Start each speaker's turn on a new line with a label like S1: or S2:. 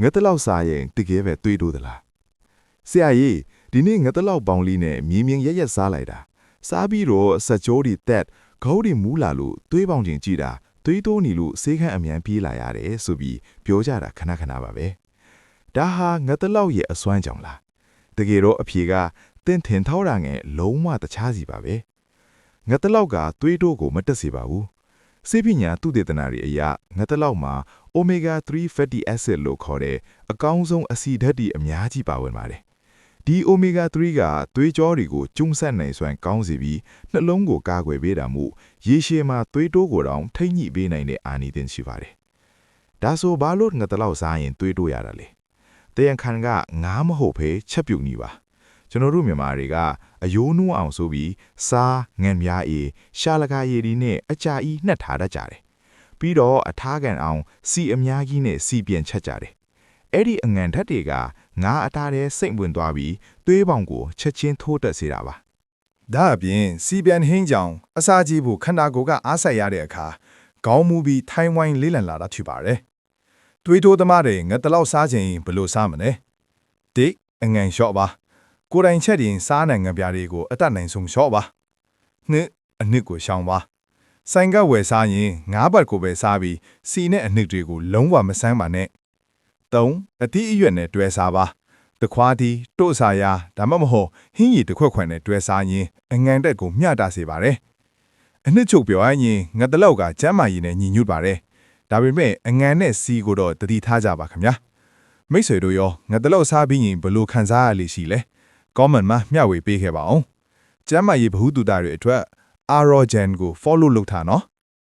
S1: ငတ်တလောက်စားရင်တကယ်ပဲတွေးတိုးသလားဆရာကြီးဒီနေ့ငတ်တလောက်ပေါင်းလေးနဲ့မြင်းမြင်းရက်ရက်စားလိုက်တာစားပြီးတော့စက်ကြိုးတွေတက်ခေါင်းတွေမူးလာလို့တွေးပေါင်းခြင်းကြည့်တာတွေးတိုးနေလို့ဆေးခန်းအမြန်ပြေးလာရတယ်ဆိုပြီးပြောကြတာခဏခဏပါပဲဒါဟာငတ်တလောက်ရဲ့အစွမ်းကြောင့်လားတကယ်တော့အဖြေကတင်းထင်ထောက်တာငယ်လုံးဝတခြားစီပါပဲငတ်တလောက်ကတွေးတိုးကိုမတက်စေပါဘူးဆေးပညာသုတေသနတွေအရငတ်တလောက်မှာ omega 3 fatty acid လို့ခေါ်တဲ့အကောင်းဆုံးအဆီဓာတ်တွေအများကြီးပါဝင်ပါတယ်ဒီ omega 3ကသွေးကြောတွေကိုကျုံဆက်နိုင်စွမ်းကောင်းစေပြီးနှလုံးကိုကာကွယ်ပေးတာမို့ရေရှည်မှာသွေးတိုးကိုတောင်ထိမ့်ညှိပေးနိုင်တဲ့အာနိသင်ရှိပါတယ်ဒါဆိုဘာလို့ငတ်တလောက်စားရင်သွေးတိုးရတာလဲတယံခန်ကငားမဟုတ်ဖေးချက်ပြုတ်နေပါကျွန်တော်တို့မြန်မာတွေကအယိုးနှိုးအောင်ဆိုပြီးစားငန်များအေးရှာလကာရည်ဒီနဲ့အကြာကြီးနှက်ထားတတ်ကြတယ်ပြီးတော့အထားကန်အောင်စီအများကြီးနဲ့စီပြန်ချက်ကြတယ်အဲ့ဒီအငံဓာတ်တွေကငါးအထားတဲ့စိတ်ဝင်သွားပြီးသွေးပေါင်ကိုချက်ချင်းထိုးတက်စေတာပါ
S2: ဒါအပြင်စီပြန်ဟင်းကြောင်အစာကြီးဖို့ခန္ဓာကိုယ်ကအားဆက်ရတဲ့အခါခေါင်းမူပြီးထိုင်းဝိုင်းလေးလံလာတာဖြစ်ပါတယ်တွေးတိုးသမားတွေငတ်တလောက်စားခြင်းဘယ်လိုစားမလဲတိတ်အငံလျှော့ပါကိုယ်တိုင်ချက်ရင်စားနိုင်ငပြားတွေကိုအတတ်နိုင်ဆုံးလျှော့ပါနှစ်အနစ်ကိုရှောင်ပါဆိုင်ကဝယ်စားရင်ငါးဘတ်ကိုပဲစားပြီးစီနဲ့အနစ်တွေကိုလုံးဝမဆန်းပါနဲ့သုံးအသီးအရွက်နဲ့တွဲစားပါတခွားတီတို့စားရဒါမှမဟုတ်ဟင်းရည်တစ်ခွက်ခွက်နဲ့တွဲစားရင်အငံတက်ကိုမျှတာစေပါတယ်အနှစ်ချုပ်ပြောရရင်ငတ်တလောက်ကကျမ်းမာရည်နဲ့ညီညွတ်ပါတယ်ဒါပေမဲ့အငံနဲ့စီကိုတော့တတိထားကြပါခင်ဗျာမိတ်ဆွေတို့ရောငတ်တလောက်စားပြီးရင်ဘယ်လိုခံစားရလိမ့်ရှိလဲcomment မှာမျှဝေပေးခဲ့ပါအောင်ကျမ်းမာရေးဗဟုသုတတွေအတွက် Arogen ကို follow လုပ်ထားနော်